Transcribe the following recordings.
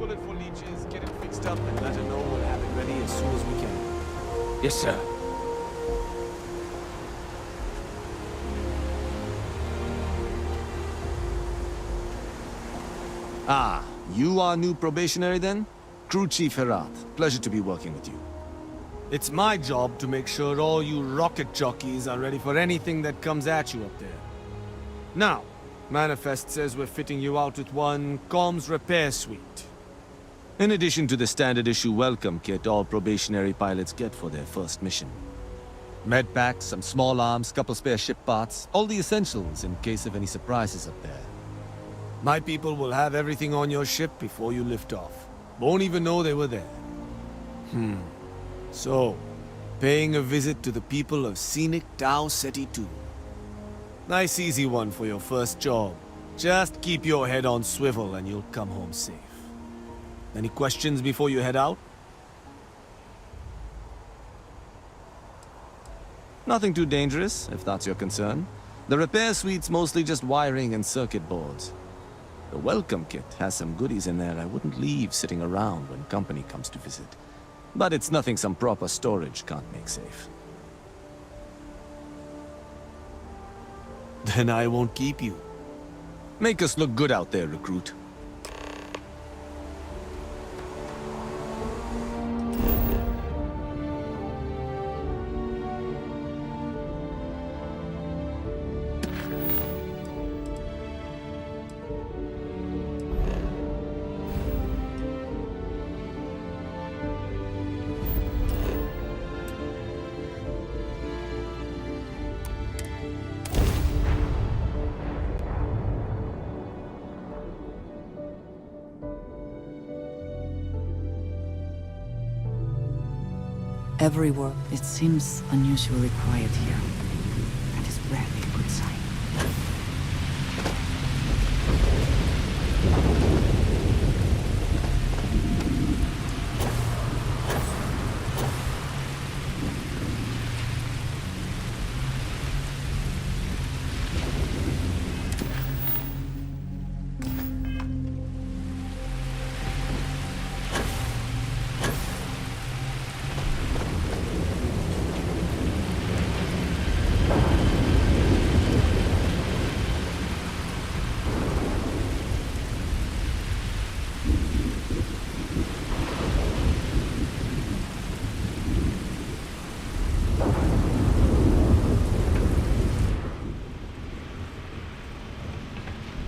bullet for leeches, get it fixed up, and let her know we'll have it ready as soon as we can. Yes, sir. Ah, you are new probationary then? Crew Chief Herat. Pleasure to be working with you. It's my job to make sure all you rocket jockeys are ready for anything that comes at you up there. Now, Manifest says we're fitting you out with one comms repair suite. In addition to the standard issue welcome kit all probationary pilots get for their first mission. Medpacks, some small arms, couple spare ship parts, all the essentials in case of any surprises up there. My people will have everything on your ship before you lift off. Won't even know they were there. So, paying a visit to the people of scenic Tau Ceti 2. Nice easy one for your first job. Just keep your head on swivel and you'll come home safe. Any questions before you head out? Nothing too dangerous, if that's your concern. The repair suite's mostly just wiring and circuit boards. The welcome kit has some goodies in there I wouldn't leave sitting around when company comes to visit. But it's nothing some proper storage can't make safe. Then I won't keep you. Make us look good out there, recruit. Everywhere, it seems unusually quiet here. That is rarely a good sign.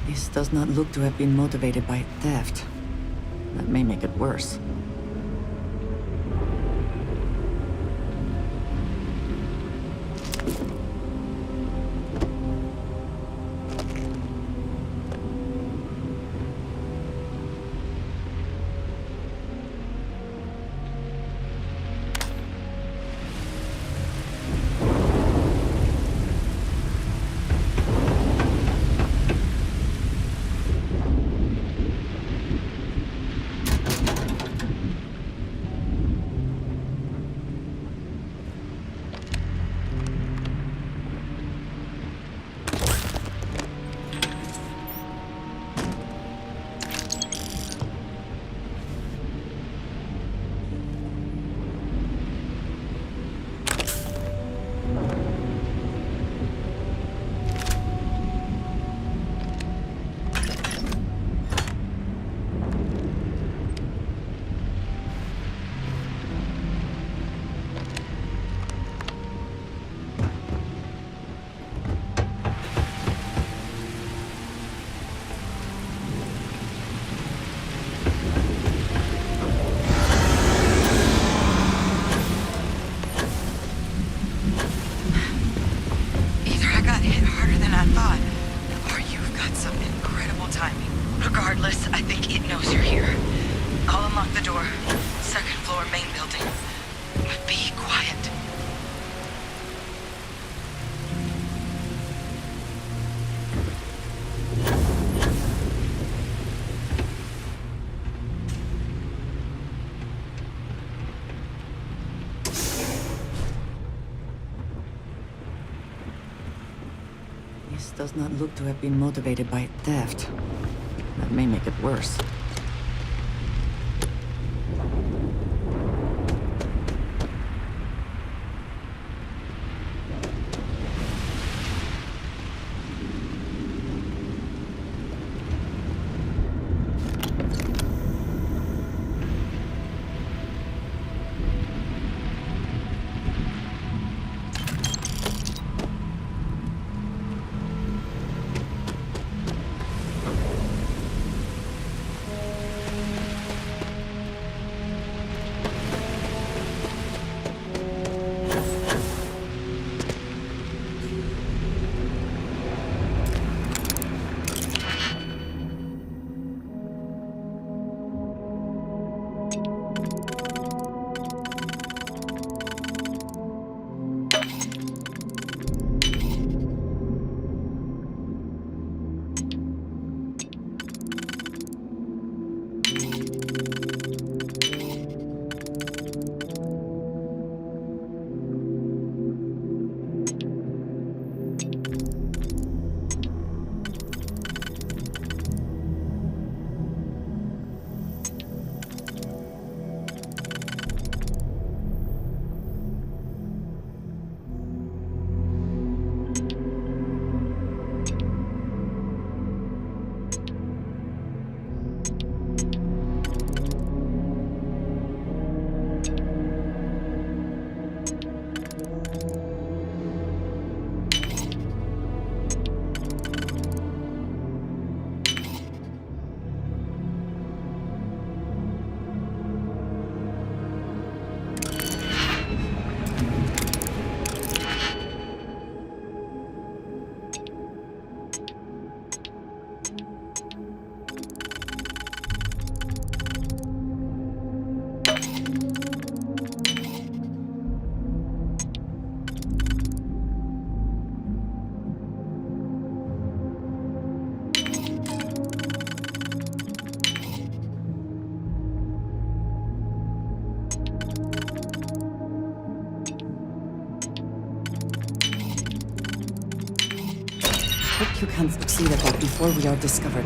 This does not look to have been motivated by theft. That may make it worse. This does not look to have been motivated by theft. That may make it worse. hope you can succeed at that before we are discovered.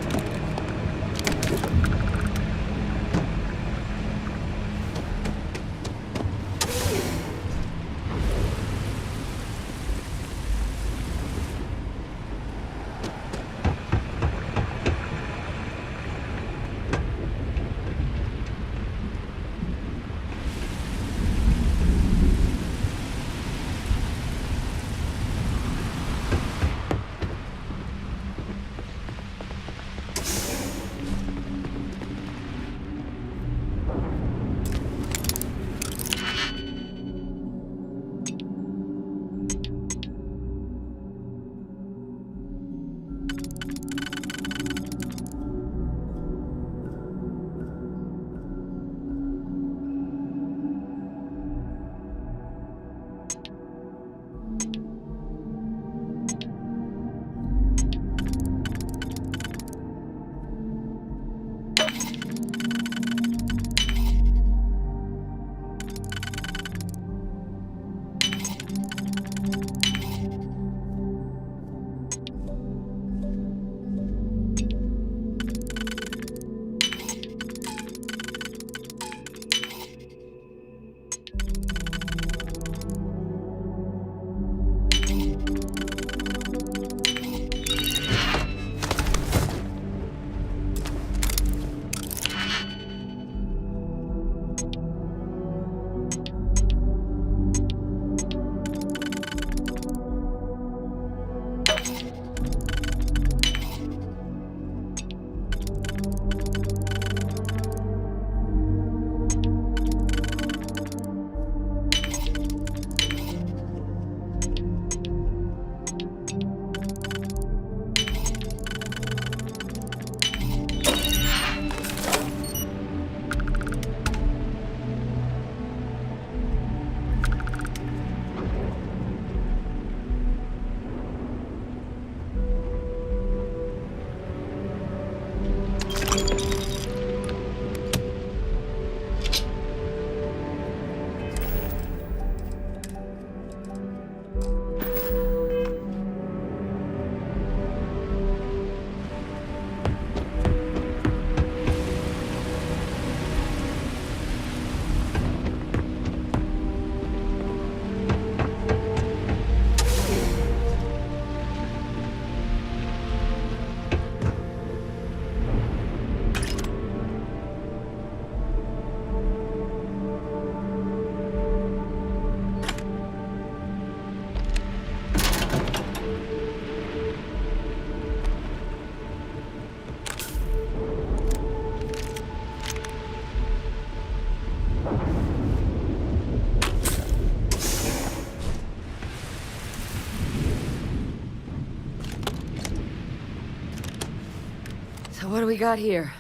So what do we got here?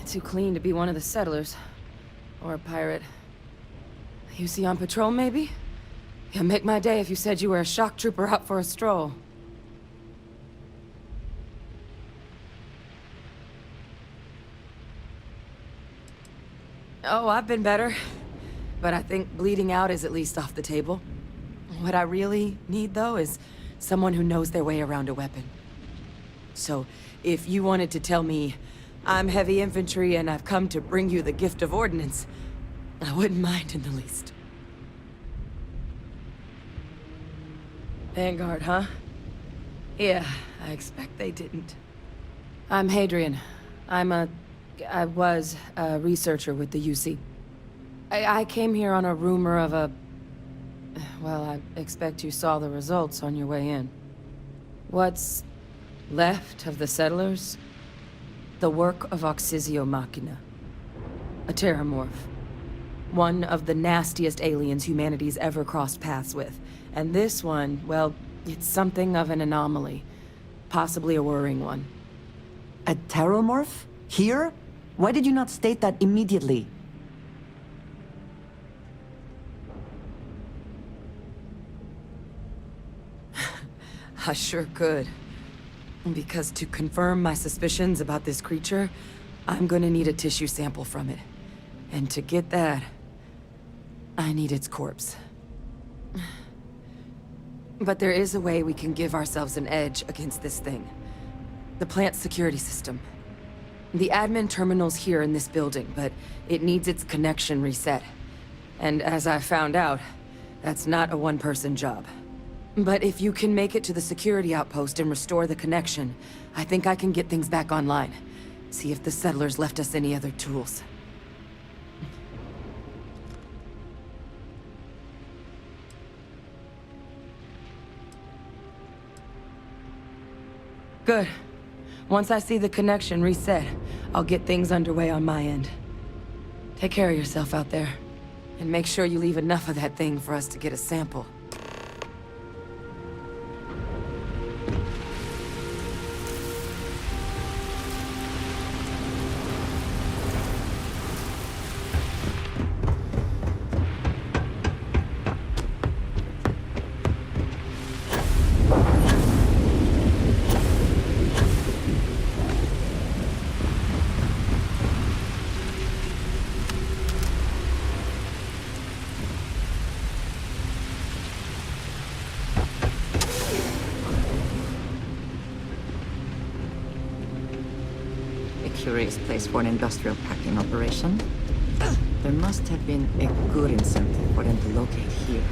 Too clean to be one of the settlers. Or a pirate. You see on patrol, maybe? Yeah, make my day if you said you were a shock trooper out for a stroll. Oh, I've been better. But I think bleeding out is at least off the table. What I really need, though, is someone who knows their way around a weapon. So, if you wanted to tell me, I'm heavy infantry and I've come to bring you the gift of ordnance, I wouldn't mind in the least. Vanguard, huh? Yeah, I expect they didn't. I'm Hadrian. I was a researcher with the UC. I came here on a rumor of a... Well, I expect you saw the results on your way in. What's left of the settlers? The work of Oxysio Machina. A terramorph. One of the nastiest aliens humanity's ever crossed paths with. And this one, well, it's something of an anomaly. Possibly a worrying one. A terramorph? Here? Why did you not state that immediately? I sure could. Because to confirm my suspicions about this creature, I'm gonna need a tissue sample from it. And to get that, I need its corpse. But there is a way we can give ourselves an edge against this thing. The plant's security system. The admin terminal's here in this building, but it needs its connection reset. And as I found out, that's not a one-person job. But if you can make it to the security outpost and restore the connection, I think I can get things back online. See if the settlers left us any other tools. Good. Once I see the connection reset, I'll get things underway on my end. Take care of yourself out there. And make sure you leave enough of that thing for us to get a sample. Curious place for an industrial packing operation. There must have been a good incentive for them to locate here.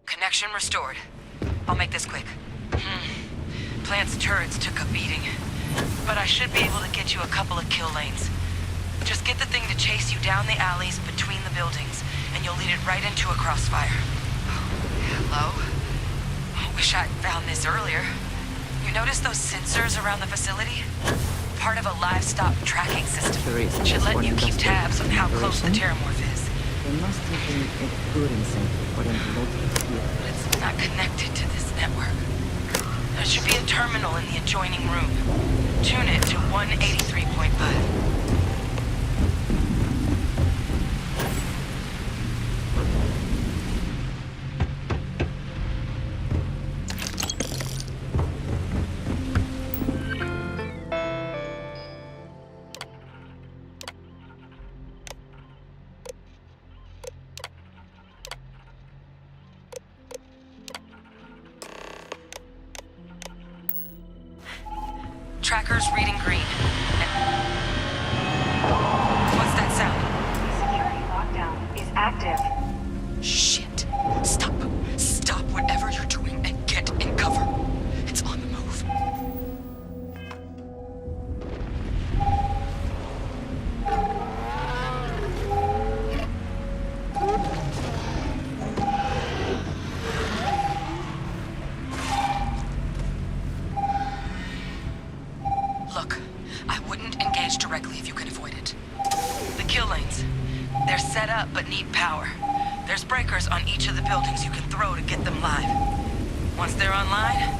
Connection restored. I'll make this quick. Plant's turrets took a beating, but I should be able to get you a couple of kill lanes. Just get the thing to chase you down the alleys between the buildings, and you'll lead it right into a crossfire. Hello? I wish I'd found this earlier. You notice those sensors around the facility? Part of a livestock tracking system. Should let you keep tabs on how close the terramorph is. There must have been a good incentive for them to locate here. But it's not connected to this network. There should be a terminal in the adjoining room. Tune it to 183.5. Tracker's reading green. What's that sound? Security lockdown is active. Shit. Stop. Stop whatever you're doing and get in cover. It's on the move. Look, I wouldn't engage directly if you can avoid it. The kill lanes. They're set up but need power. There's breakers on each of the buildings you can throw to get them live. Once they're online,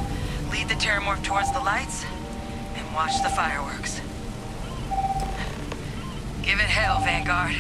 lead the terramorph towards the lights and watch the fireworks. Give it hell, Vanguard.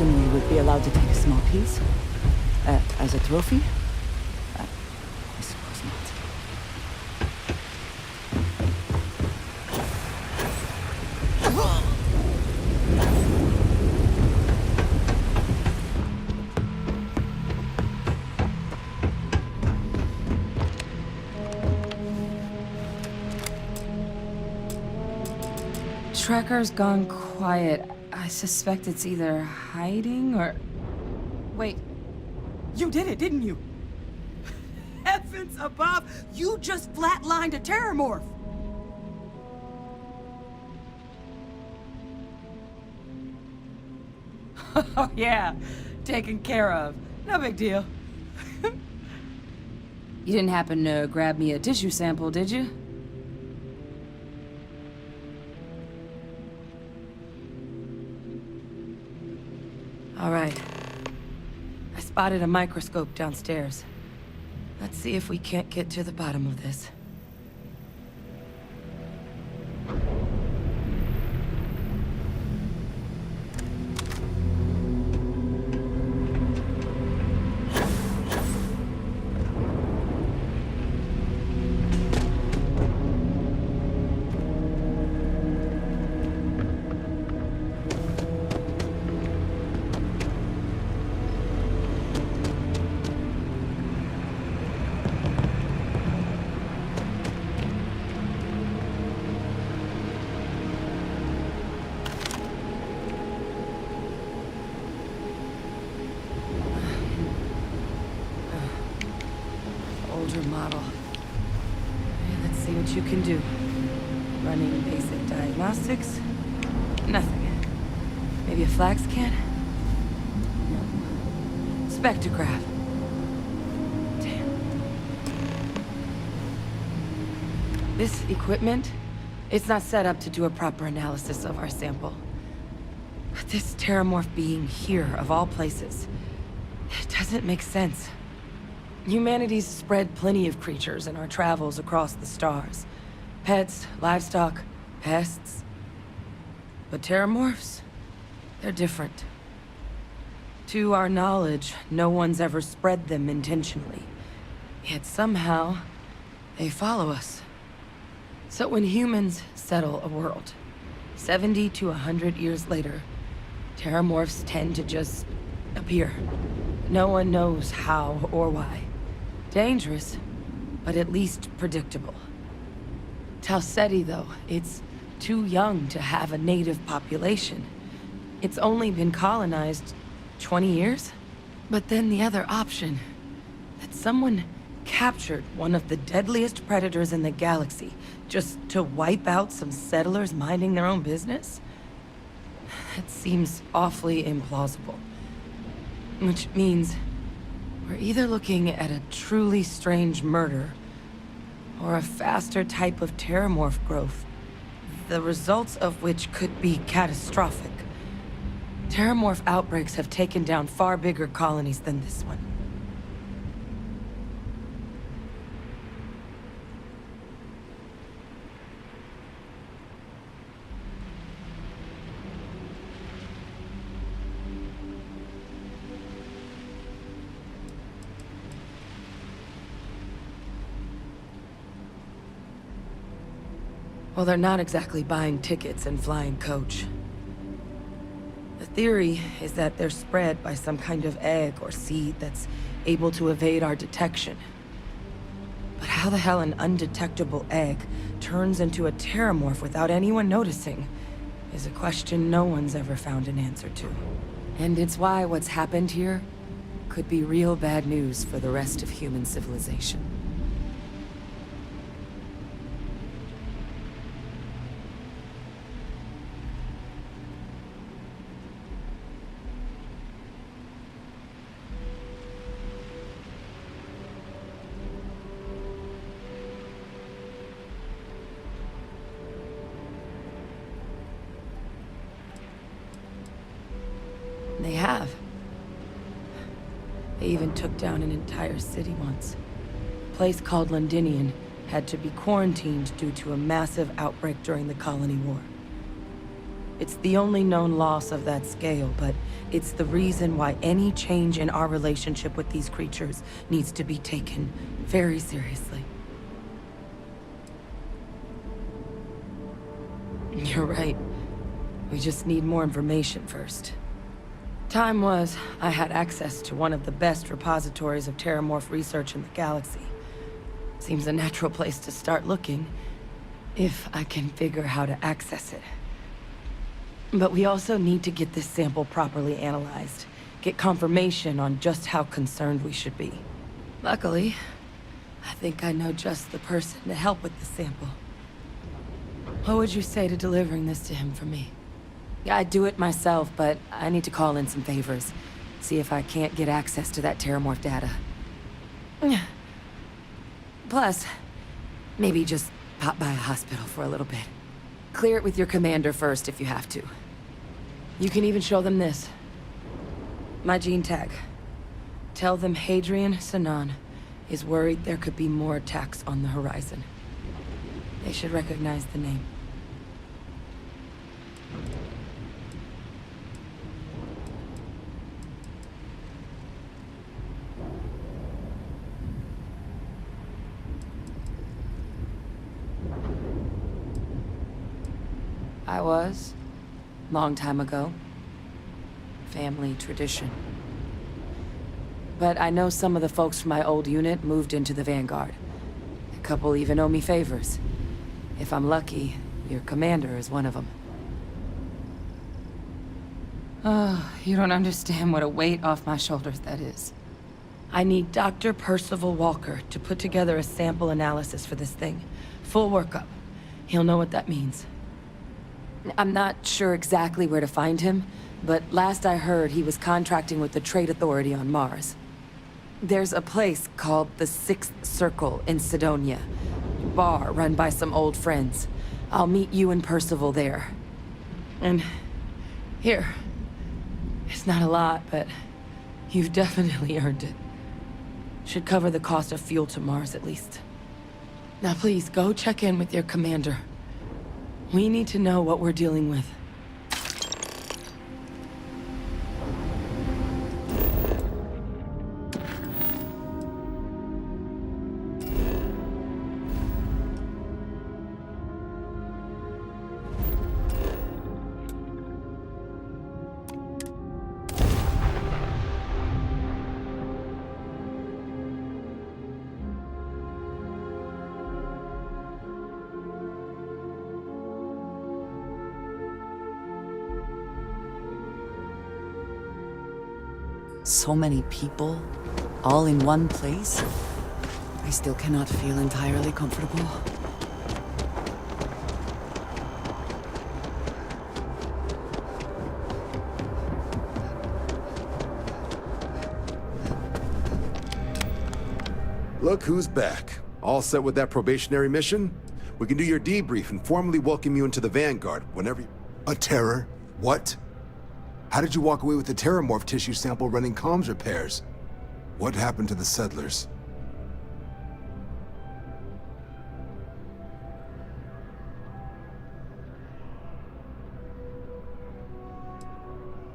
imagine we would be allowed to take a small piece? As a trophy? I suppose not. Trekker's gone quiet. I suspect it's either hiding or... Wait. You did it, didn't you? Heavens above! You just flatlined a terramorph! Oh yeah, taken care of. No big deal. You didn't happen to grab me a tissue sample, did you? All right. I spotted a microscope downstairs. Let's see if we can't get to the bottom of this. Older model. Okay, let's see what you can do. Running basic diagnostics. Nothing. Maybe a flax can? No. Spectrograph. Damn. This equipment, it's not set up to do a proper analysis of our sample. But this terramorph being here, of all places, it doesn't make sense. Humanity's spread plenty of creatures in our travels across the stars. Pets, livestock, pests. But terramorphs? They're different. To our knowledge, no one's ever spread them intentionally. Yet somehow, they follow us. So when humans settle a world, 70 to 100 years later, terramorphs tend to just appear. No one knows how or why. Dangerous, but at least predictable. Tau Ceti, though, it's too young to have a native population. It's only been colonized 20 years? But then the other option, that someone captured one of the deadliest predators in the galaxy just to wipe out some settlers minding their own business? That seems awfully implausible. Which means we're either looking at a truly strange murder or a faster type of terramorph growth, the results of which could be catastrophic. Terramorph outbreaks have taken down far bigger colonies than this one. Well, they're not exactly buying tickets and flying coach. The theory is that they're spread by some kind of egg or seed that's able to evade our detection. But how the hell an undetectable egg turns into a terramorph without anyone noticing is a question no one's ever found an answer to. And it's why what's happened here could be real bad news for the rest of human civilization. They have. They even took down an entire city once. A place called Londinium had to be quarantined due to a massive outbreak during the Colony War. It's the only known loss of that scale, but It's the reason why any change in our relationship with these creatures needs to be taken very seriously. You're right. We just need more information first. Time was, I had access to one of the best repositories of terramorph research in the galaxy. Seems a natural place to start looking, if I can figure how to access it. But we also need to get this sample properly analyzed, get confirmation on just how concerned we should be. Luckily, I think I know just the person to help with the sample. What would you say to delivering this to him for me? Yeah, I'd do it myself, but I need to call in some favors. See if I can't get access to that terramorph data. Plus, maybe just pop by a hospital for a little bit. Clear it with your commander first if you have to. You can even show them this. My gene tag. Tell them Hadrian Sanan is worried there could be more attacks on the horizon. They should recognize the name. I was. Long time ago. Family tradition. But I know some of the folks from my old unit moved into the Vanguard. A couple even owe me favors. If I'm lucky, your commander is one of them. Oh, you don't understand what a weight off my shoulders that is. I need Dr. Percival Walker to put together a sample analysis for this thing. Full workup. He'll know what that means. I'm not sure exactly where to find him, but last I heard he was contracting with the Trade Authority on Mars. There's a place called the Sixth Circle in Sidonia. Bar run by some old friends. I'll meet you and Percival there. And here. It's not a lot, but you've definitely earned it. Should cover the cost of fuel to Mars at least. Now please, go check in with your commander. We need to know what we're dealing with. So many people, all in one place. I still cannot feel entirely comfortable. Look who's back. All set with that probationary mission? We can do your debrief and formally welcome you into the Vanguard whenever you... A terror? What? How did you walk away with the terramorph tissue sample running comms repairs? What happened to the settlers?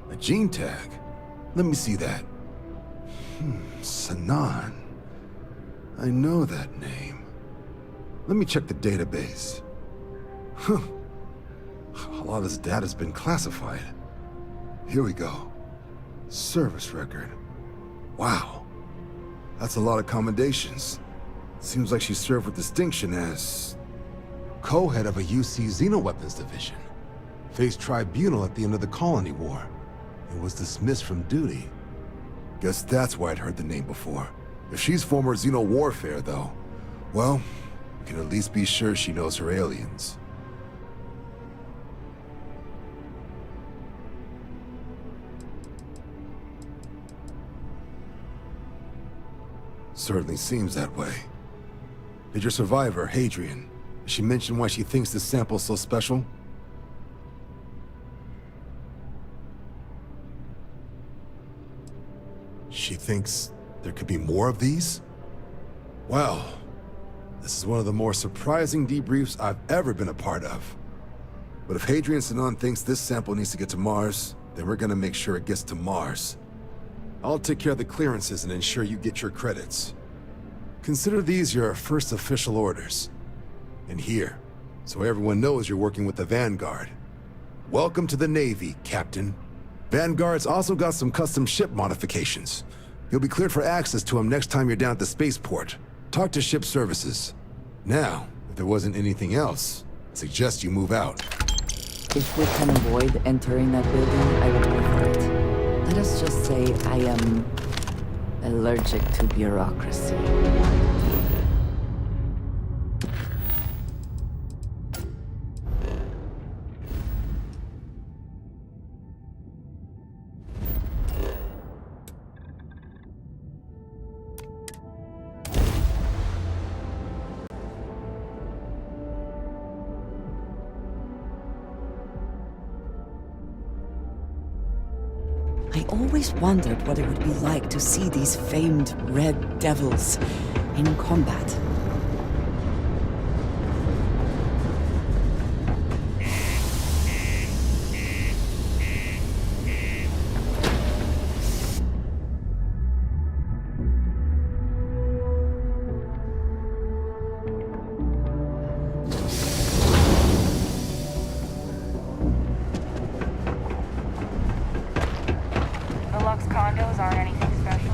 A gene tag? Let me see that. Sanan. I know that name. Let me check the database. Huh. A lot of this data's been classified. Here we go. Service record. Wow. That's a lot of commendations. Seems like she served with distinction as... co-head of a UC Xenoweapons division. Faced tribunal at the end of the Colony War. And was dismissed from duty. Guess that's why I'd heard the name before. If she's former Xeno warfare, though, well, we can at least be sure she knows her aliens. Certainly seems that way. Did your survivor, Hadrian, did she mention why she thinks this sample's so special? She thinks there could be more of these? Well, this is one of the more surprising debriefs I've ever been a part of. But if Hadrian Sanan thinks this sample needs to get to Mars, Then we're gonna make sure it gets to Mars. I'll take care of the clearances and ensure you get your credits. Consider these your first official orders. And here, so everyone knows you're working with the Vanguard. Welcome to the Navy, Captain. Vanguard's also got some custom ship modifications. You'll be cleared for access to them next time you're down at the spaceport. Talk to ship services. Now, if there wasn't anything else, I suggest you move out. If we can avoid entering that building, I will pay for it. Let us just say I am allergic to bureaucracy. I always wondered what it would be like to see these famed Red Devils in combat. The Lux condos aren't anything special.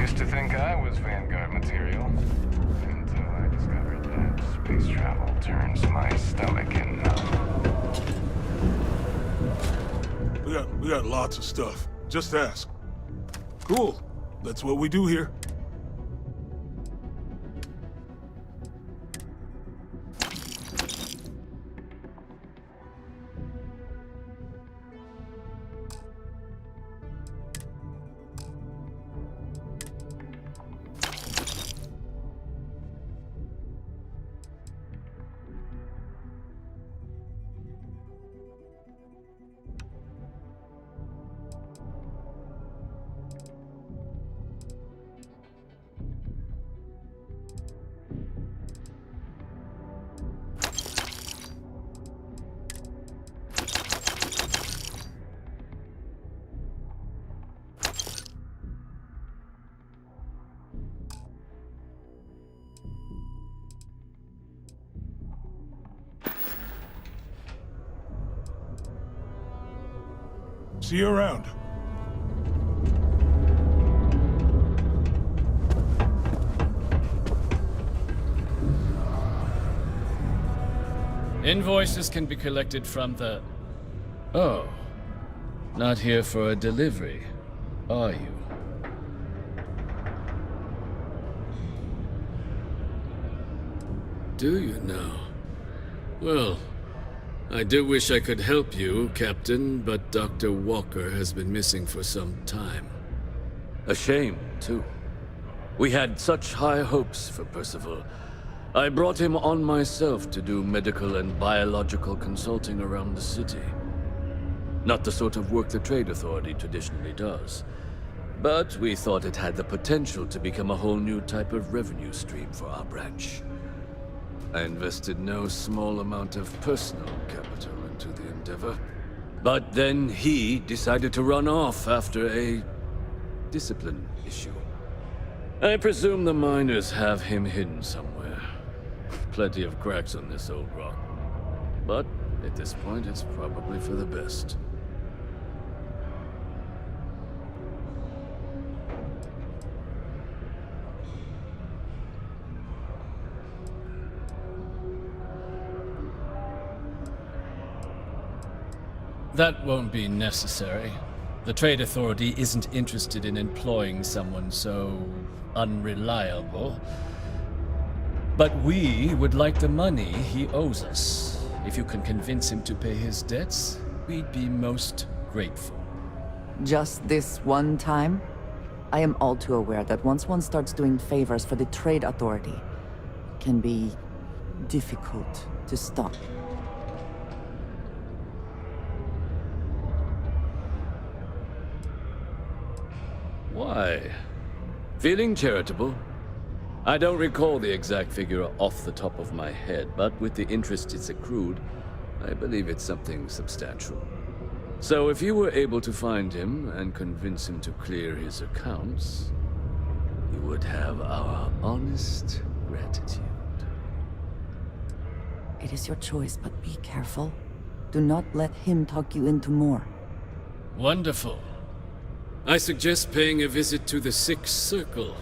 Used to think I was Vanguard material, until I discovered that space travel turns my stomach in numb. We got lots of stuff. Just ask. Cool. That's what we do here. See you around. Invoices can be collected from the... Oh. Not here for a delivery, are you? Do you now? Well, I do wish I could help you, Captain, but Dr. Walker has been missing for some time. A shame, too. We had such high hopes for Percival. I brought him on myself to do medical and biological consulting around the city. Not the sort of work the Trade Authority traditionally does. But we thought it had the potential to become a whole new type of revenue stream for our branch. I invested no small amount of personal capital into the endeavor. But then he decided to run off after a discipline issue. I presume the miners have him hidden somewhere. Plenty of cracks on this old rock. But at this point, it's probably for the best. That won't be necessary. The Trade Authority isn't interested in employing someone so unreliable. But we would like the money he owes us. If you can convince him to pay his debts, we'd be most grateful. Just this one time? I am all too aware that once one starts doing favors for the Trade Authority, it can be difficult to stop. Why? Feeling charitable? I don't recall the exact figure off the top of my head, but with the interest it's accrued, I believe it's something substantial. So if you were able to find him and convince him to clear his accounts, you would have our honest gratitude. It is your choice, but be careful. Do not let him talk you into more. Wonderful. I suggest paying a visit to the Sixth Circle,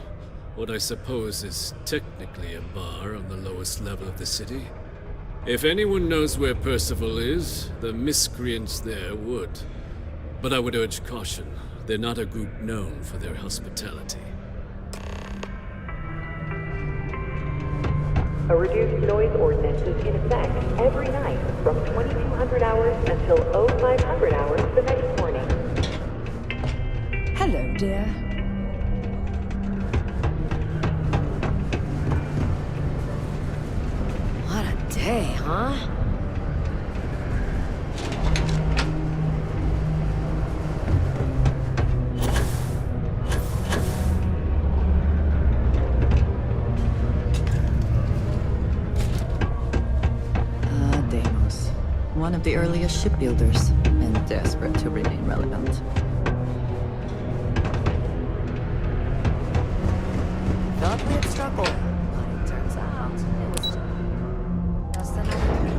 what I suppose is technically a bar on the lowest level of the city. If anyone knows where Percival is, the miscreants there would. But I would urge caution. They're not a group known for their hospitality. A reduced noise ordinance is in effect every night from 2200 hours until 0500 hours the next morning. Hello, dear. What a day, huh? Deimos. One of the earliest shipbuilders, and desperate to remain relevant. Thought we had struggled, but it turns out it was just another day.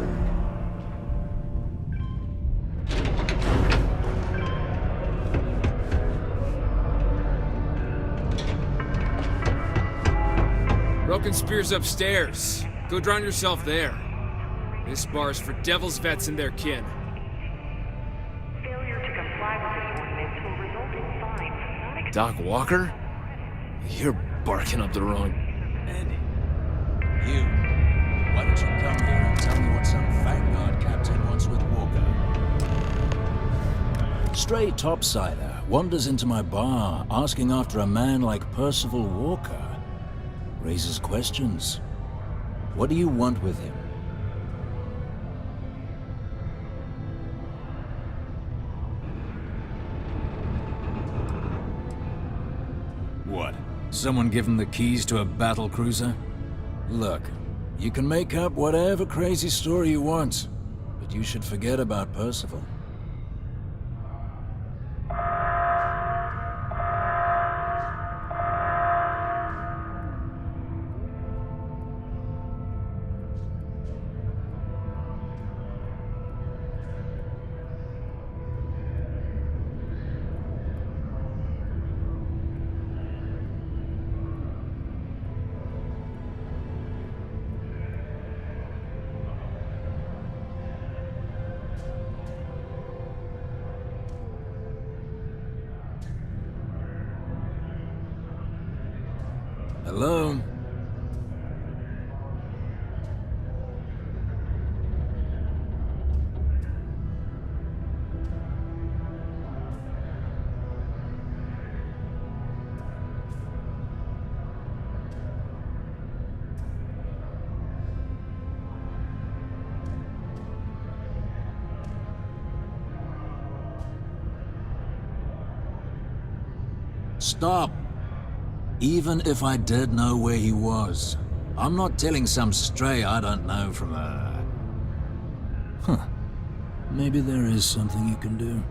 Broken Spear's upstairs. Go drown yourself there. This bar's for Devil's Vets and their kin. Failure to comply with this ordinance will result in fines, not Doc Walker? You're barking up the wrong... Andy, you. Why don't you come here and tell me what's some Vanguard captain wants with Walker? Stray topsider wanders into my bar asking after a man like Percival Walker. Raises questions. What do you want with him? What? Someone give him the keys to a battle cruiser? Look, you can make up whatever crazy story you want, but you should forget about Percival. Hello? Stop! Even if I did know where he was, I'm not telling some stray I don't know from a... Huh. Maybe there is something you can do.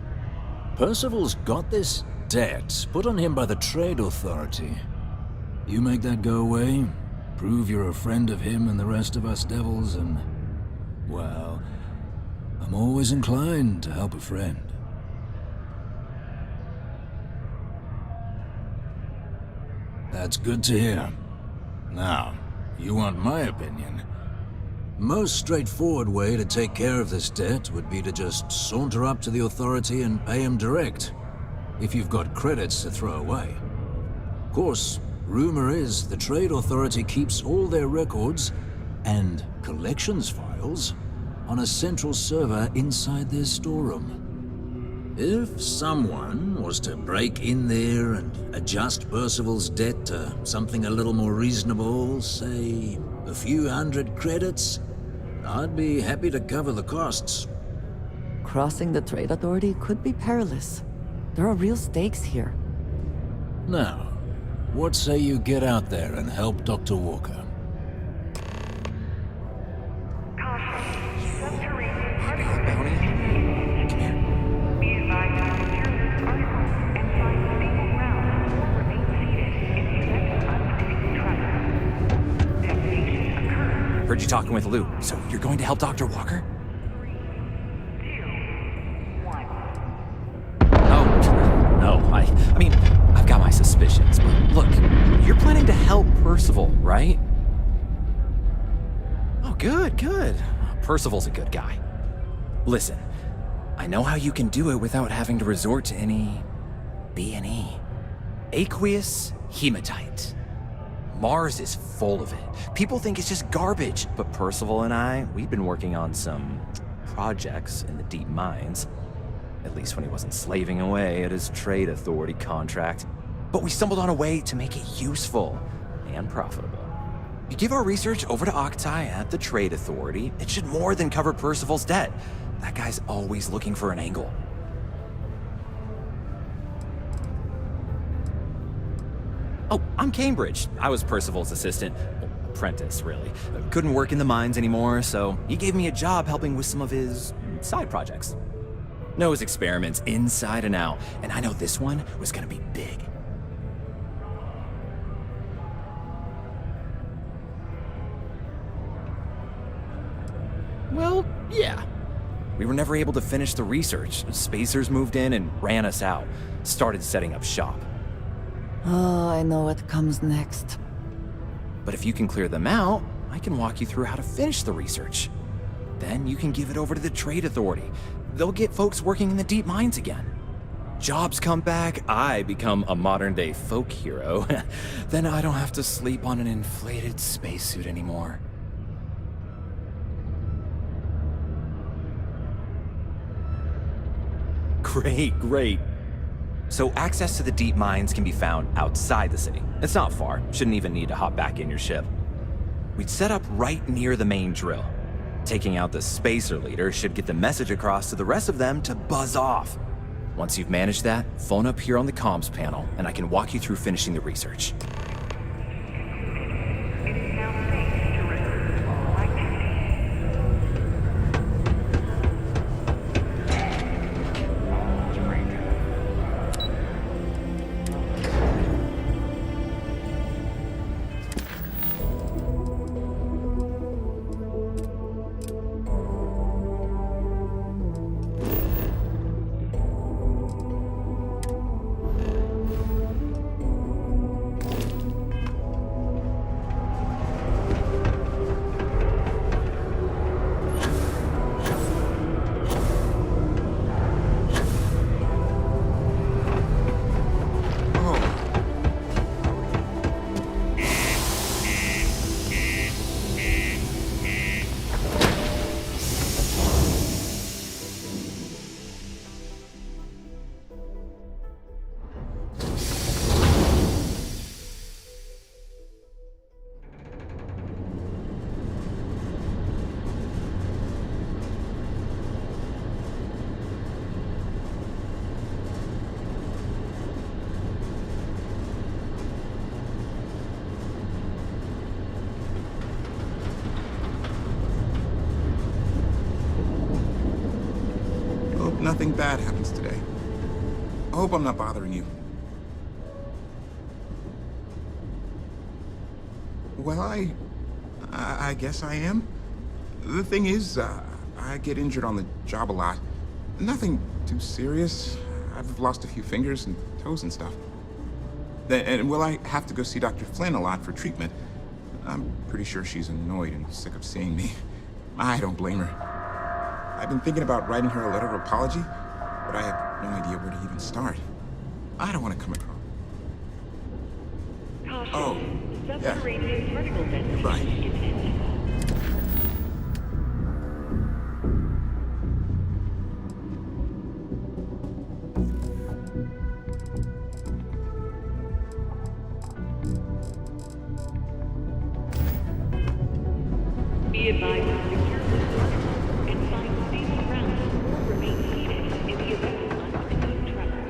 Percival's got this debt put on him by the Trade Authority. You make that go away, prove you're a friend of him and the rest of us devils, and... well, I'm always inclined to help a friend. That's good to hear. Now, you want my opinion? Most straightforward way to take care of this debt would be to just saunter up to the authority and pay him direct, if you've got credits to throw away. Of course, rumor is the Trade Authority keeps all their records and collections files on a central server inside their storeroom. If someone was to break in there and adjust Percival's debt to something a little more reasonable, say a few hundred credits, I'd be happy to cover the costs. Crossing the Trade Authority could be perilous. There are real stakes here. Now, What say you get out there and help Dr. Walker? Heard you talking with Lou, so you're going to help Dr. Walker? Oh, no, I mean, I've got my suspicions, but look, you're planning to help Percival, right? Oh, good. Percival's a good guy. Listen, I know how you can do it without having to resort to any B&E. Aqueous hematite. Mars is full of it. People think it's just garbage, but Percival and I, we've been working on some projects in the deep mines. At least when he wasn't slaving away at his trade authority contract. But we stumbled on a way to make it useful and profitable. You give our research over to Octai at the trade authority, it should more than cover Percival's debt. That guy's always looking for an angle. Oh, I'm Cambridge. I was Percival's assistant. Well, apprentice, really. Couldn't work in the mines anymore, so he gave me a job helping with some of his side projects. Knows experiments inside and out, and I know this one was gonna be big. Well, yeah. We were never able to finish the research. Spacers moved in and ran us out. Started setting up shop. Oh, I know what comes next. But if you can clear them out, I can walk you through how to finish the research. Then you can give it over to the trade authority. They'll get folks working in the deep mines again. Jobs come back, I become a modern-day folk hero. Then I don't have to sleep on an inflated spacesuit anymore. Great. So access to the deep mines can be found outside the city. It's not far, shouldn't even need to hop back in your ship. We'd set up right near the main drill. Taking out the spacer leader should get the message across to the rest of them to buzz off. Once you've managed that, phone up here on the comms panel, and I can walk you through finishing the research. Nothing bad happens today. I hope I'm not bothering you. Well, I guess I am. The thing is, I get injured on the job a lot. Nothing too serious. I've lost a few fingers and toes and stuff. And well, I have to go see Dr. Flynn a lot for treatment. I'm pretty sure she's annoyed and sick of seeing me. I don't blame her. I've been thinking about writing her a letter of apology, but I have no idea where to even start. I don't want to come across. Oh, yeah. Goodbye. Be advised to secure this article and find stable ground or remain seated in the event of unforeseen tremor.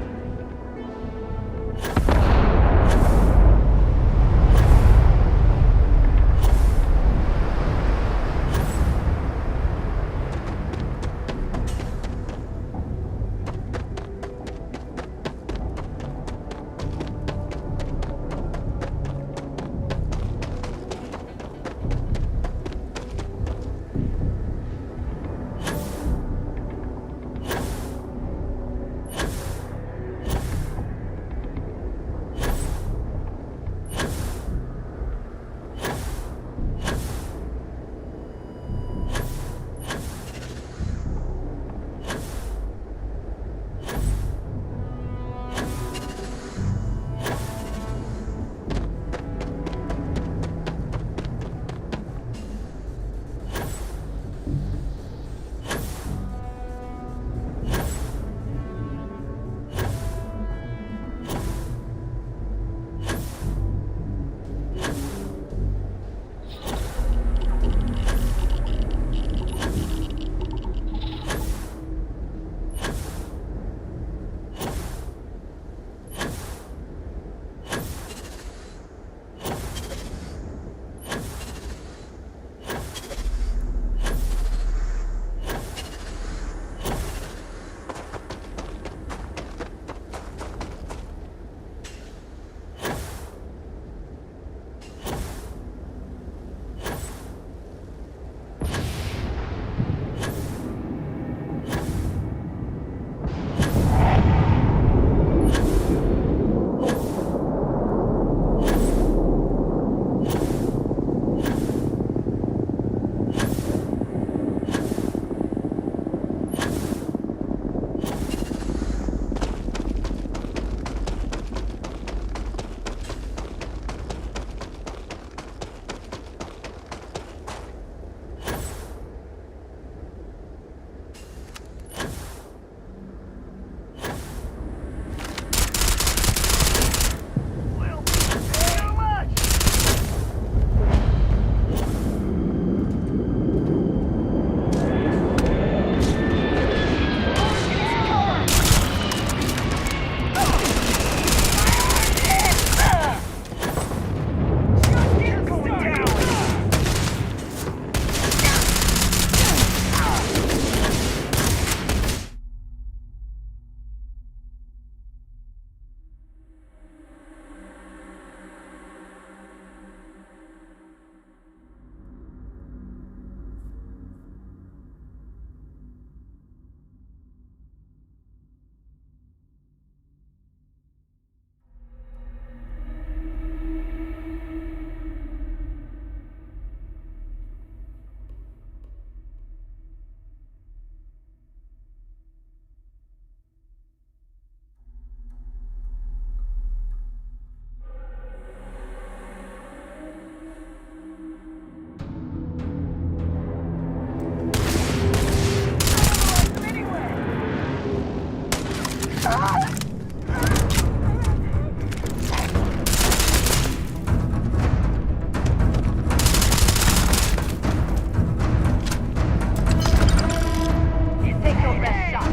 Take your best shot.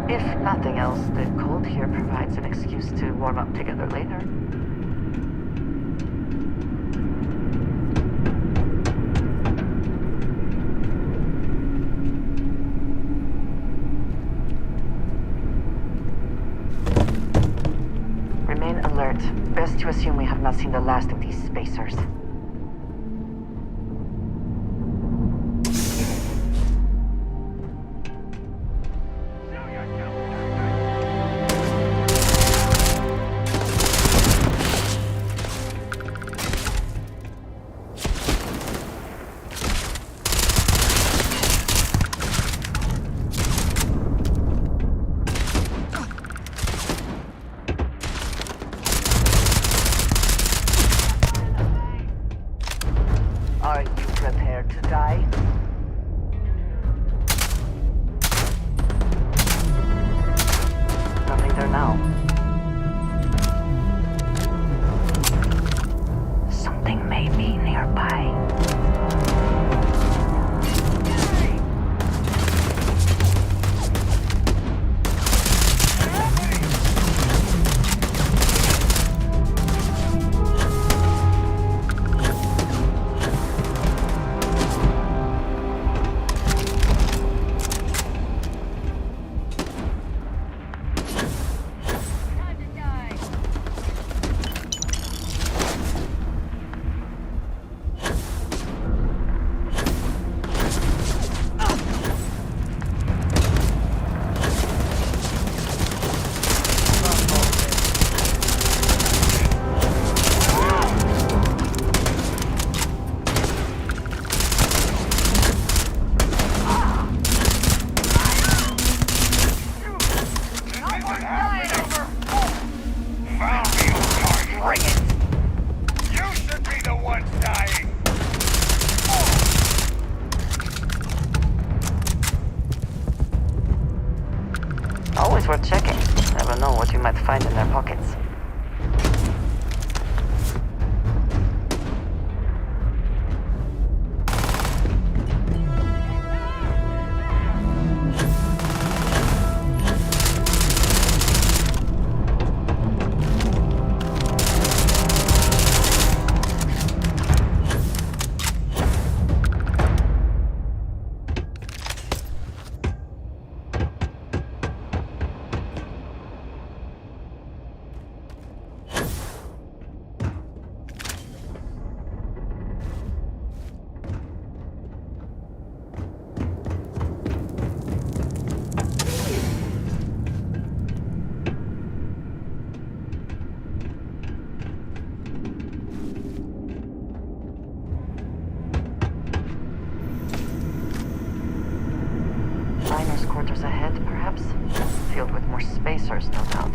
If nothing else, the cold here provides an excuse to warm up together later. Remain alert. Best to assume we have not seen the last of these spacers. Are you prepared to die? Nothing there now. Something may be nearby. perhaps. Filled with more spacers, no doubt.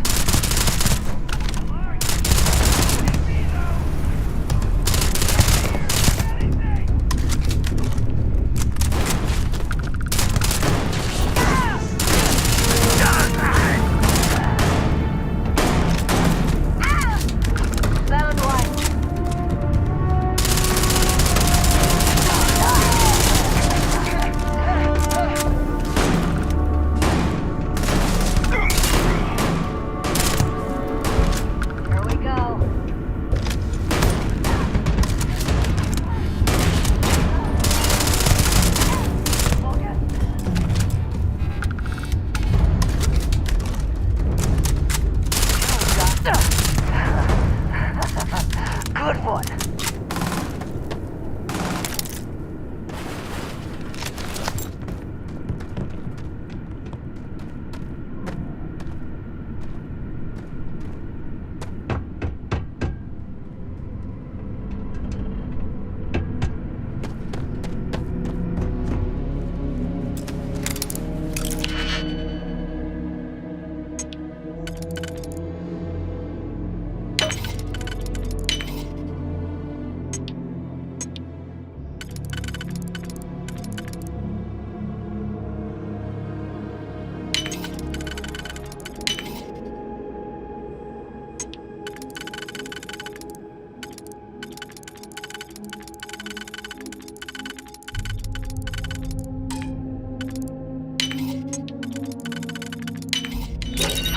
Good one.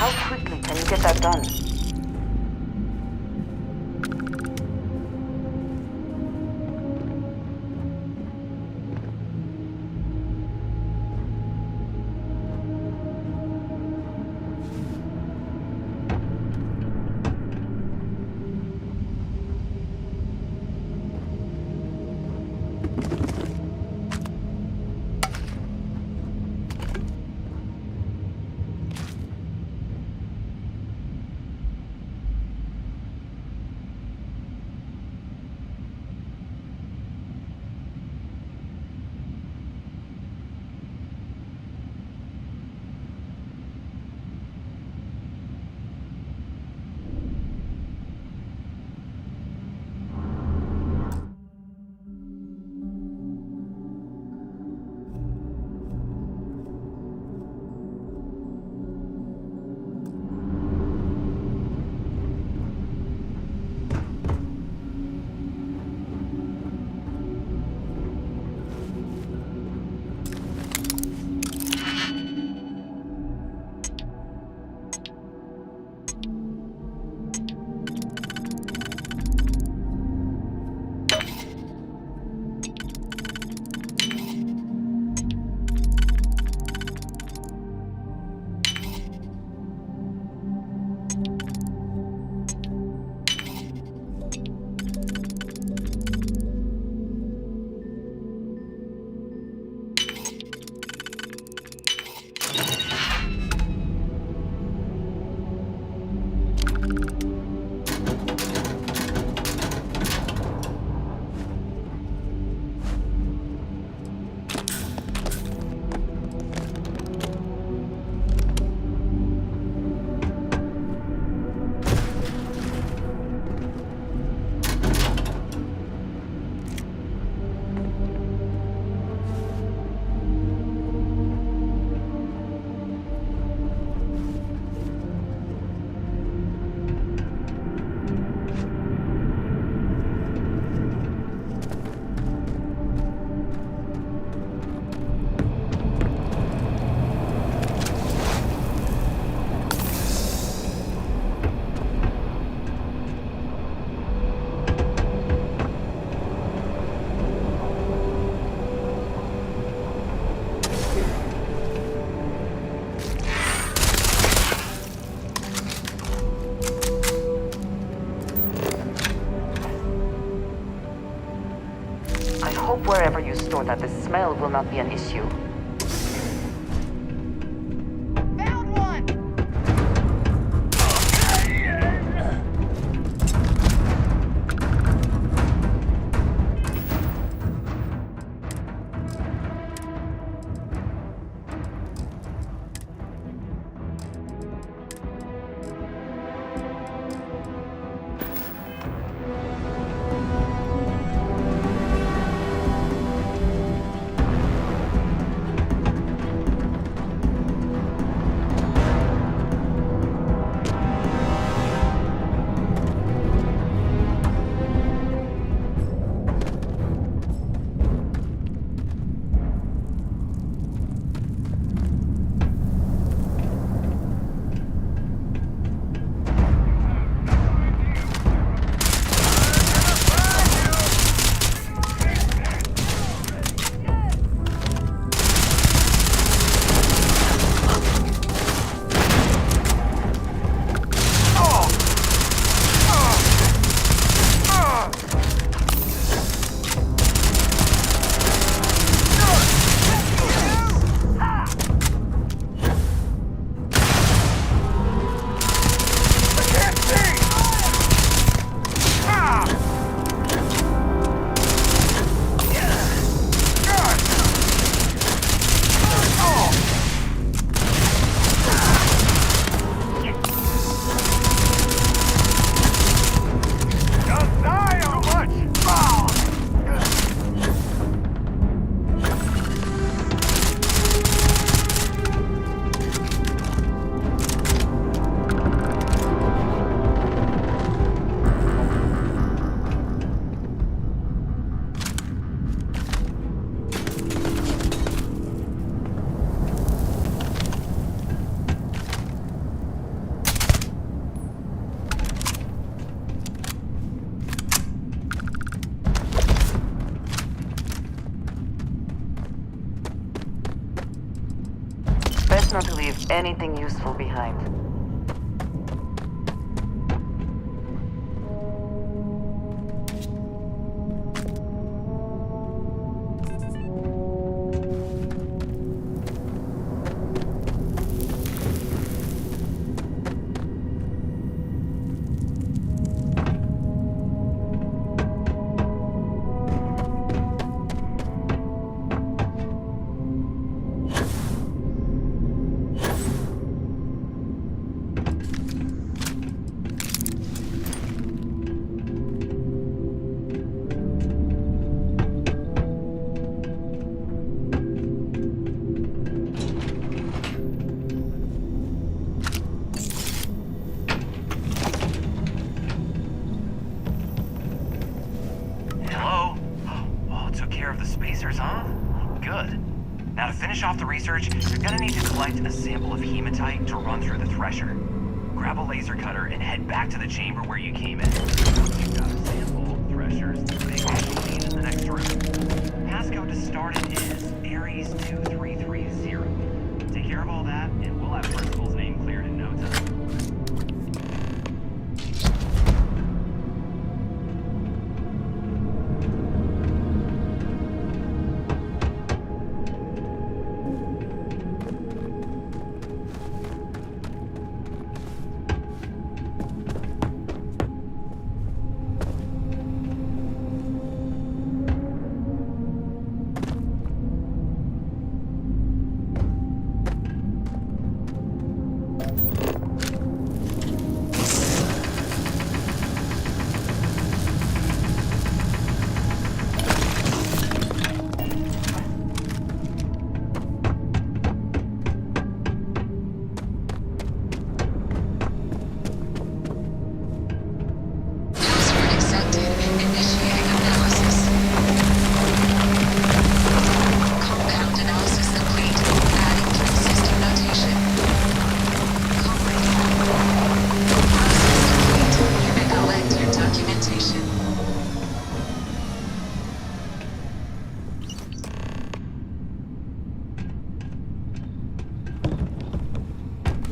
How quickly can you get that done? Hope wherever you store that the smell will not be an issue. Found one! best not to leave anything useful behind. Now, to finish off the research, you're gonna need to collect a sample of hematite to run through the thresher. Grab a laser cutter and head back to the chamber where you came in. Once you've got a sample, threshers, the big machine in the next room. Passcode to start it is Ares2330. Take care of all that, and we'll have Principal's name cleared in no time.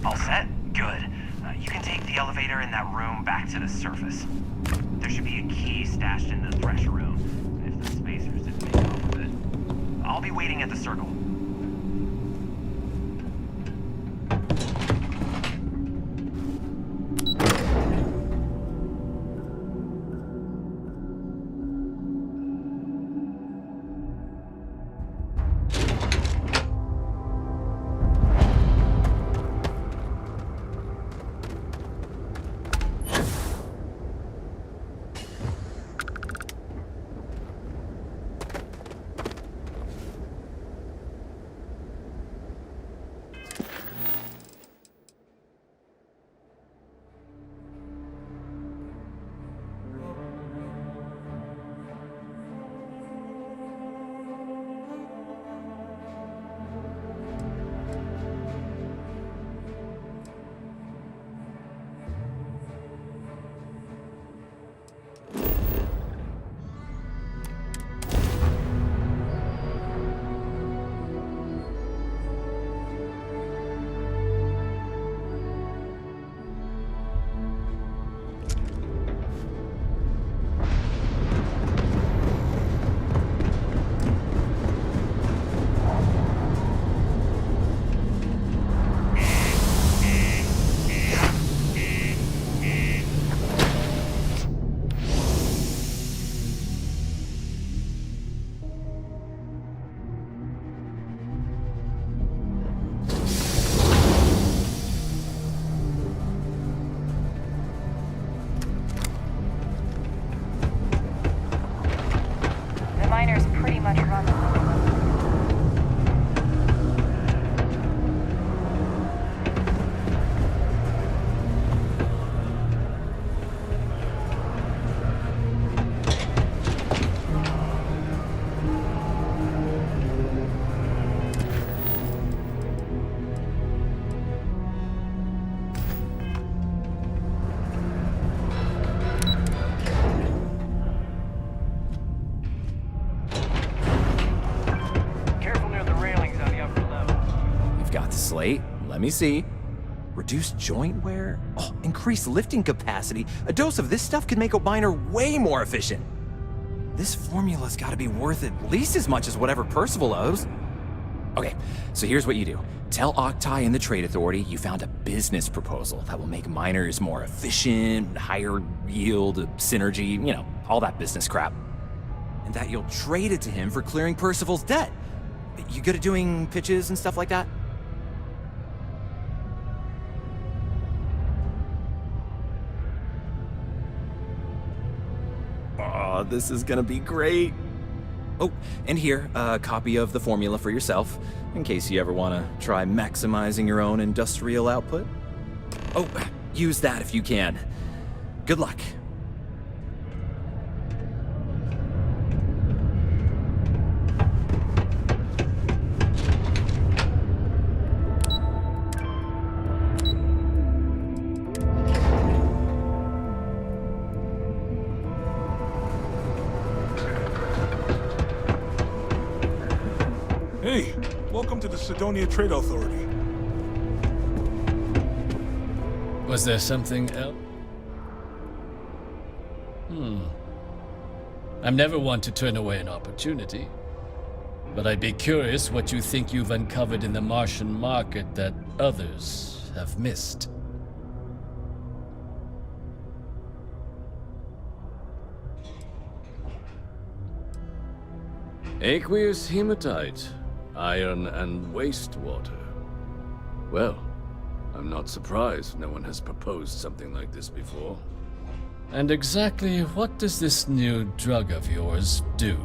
All set? Good. You can take the elevator in that room back to the surface. There should be a key stashed in the thresher room, if the spacers didn't make off with it. I'll be waiting at the circle. Deflate. Let me see. Reduce joint wear? Oh, increase lifting capacity. A dose of this stuff could make a miner way more efficient. This formula's gotta be worth at least as much as whatever Percival owes. Okay, so here's what you do. Tell Octai and the Trade Authority you found a business proposal that will make miners more efficient, higher yield, synergy, you know, all that business crap. And that you'll trade it to him for clearing Percival's debt. You good at doing pitches and stuff like that? Oh, this is gonna be great. Oh, and here, a copy of the formula for yourself, in case you ever want to try maximizing your own industrial output. Oh, use that if you can. Good luck. Hey, welcome to the Sidonia Trade Authority. Was there something else? I'm never one to turn away an opportunity, but I'd be curious what you think you've uncovered in the Martian market that others have missed. Aqueous hematite, iron and wastewater. Well, I'm not surprised no one has proposed something like this before. And exactly what does this new drug of yours do?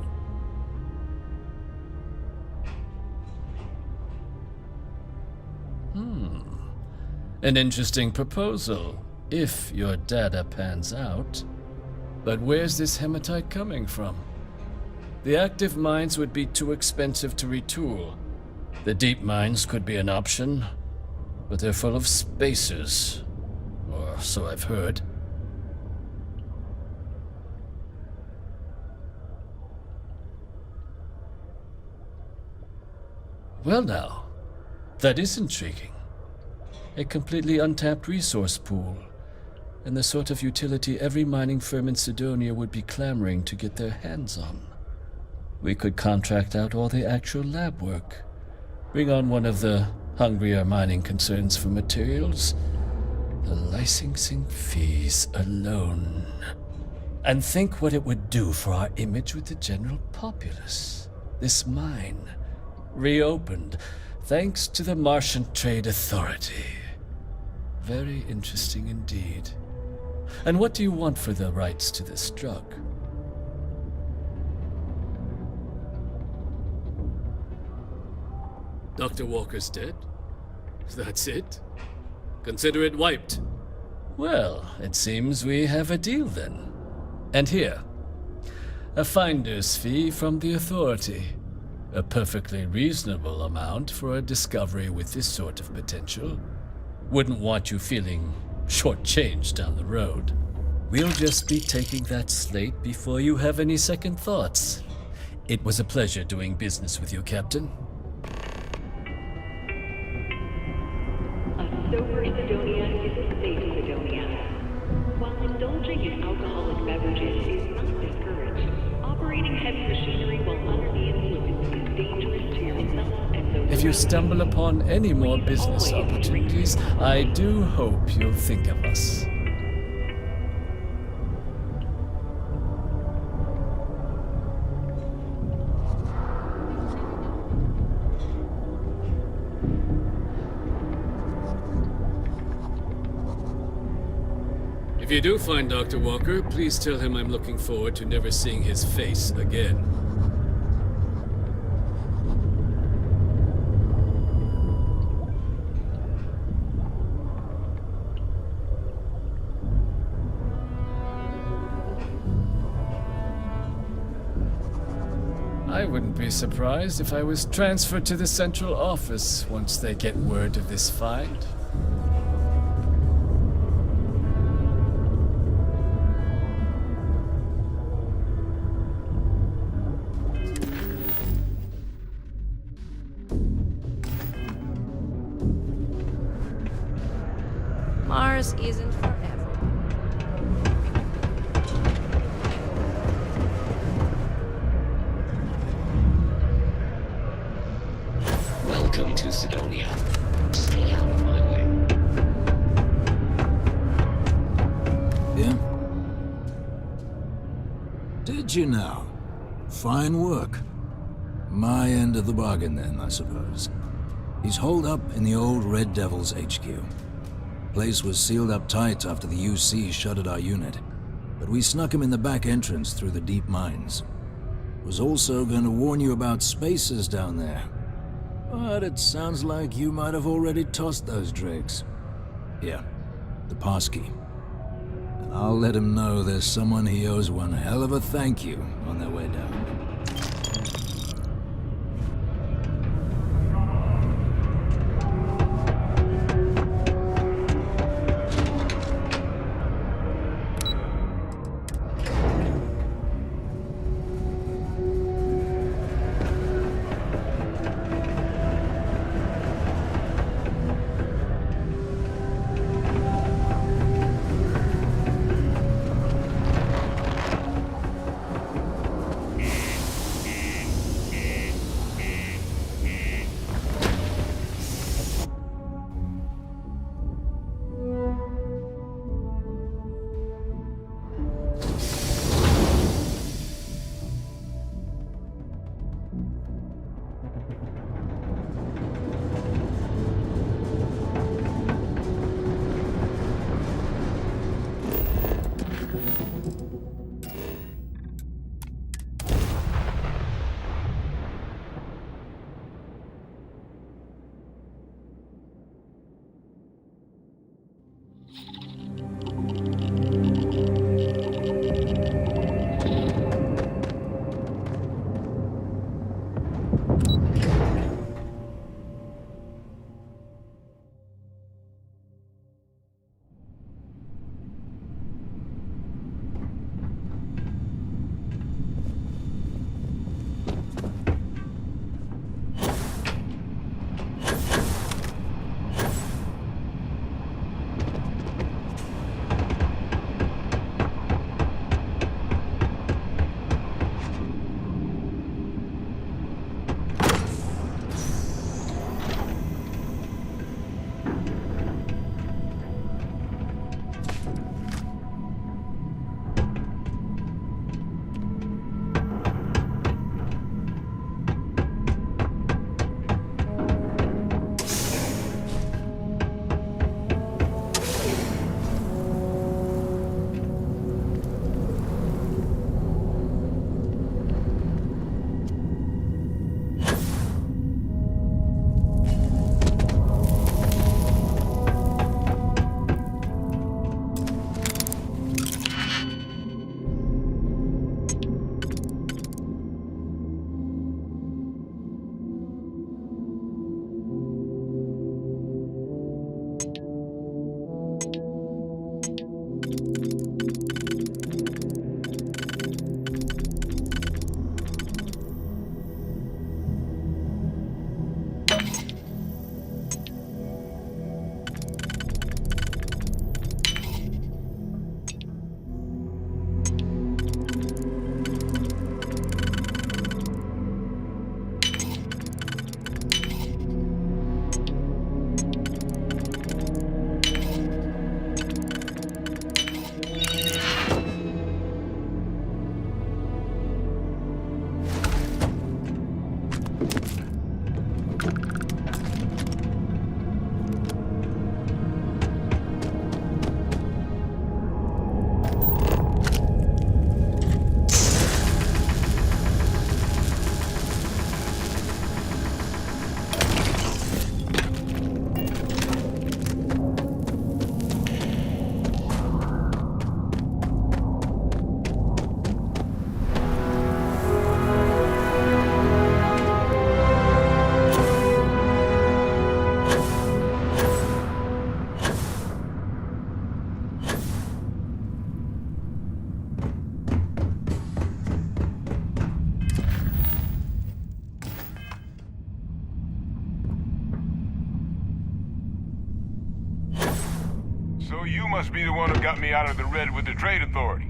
An interesting proposal, if your data pans out. But where's this hematite coming from? The active mines would be too expensive to retool. The deep mines could be an option, but they're full of spacers, or so I've heard. Well now, that is intriguing. A completely untapped resource pool, and the sort of utility every mining firm in Sidonia would be clamoring to get their hands on. We could contract out all the actual lab work, bring on one of the hungrier mining concerns for materials, the licensing fees alone. And think what it would do for our image with the general populace. This mine, reopened, thanks to the Martian Trade Authority. Very interesting indeed. And what do you want for the rights to this drug? Dr. Walker's dead? That's it? Consider it wiped. Well, it seems we have a deal then. And here, a finder's fee from the Authority. A perfectly reasonable amount for a discovery with this sort of potential. Wouldn't want you feeling shortchanged down the road. We'll just be taking that slate before you have any second thoughts. It was a pleasure doing business with you, Captain. A sober Sidonia is a safe Sidonia. While indulging in alcoholic beverages is not discouraged, operating heavy machinery while under the influence is dangerous to yourself and those. If you stumble upon any more business opportunities, I do hope you'll think of us. If you do find Dr. Walker, please tell him I'm looking forward to never seeing his face again. I wouldn't be surprised if I was transferred to the central office once they get word of this find. Christmas isn't for everyone. Welcome to Sidonia. Stay out of my way. Yeah? Did you now? Fine work. My end of the bargain then, I suppose. He's holed up in the old Red Devil's HQ. Place was sealed up tight after the UC shuttered our unit, but we snuck him in the back entrance through the deep mines. Was also going to warn you about spacers down there. But it sounds like you might have already tossed those drakes. Here, the passkey. And I'll let him know there's someone he owes one hell of a thank you on their way down. must be the one who got me out of the red with the Trade Authority.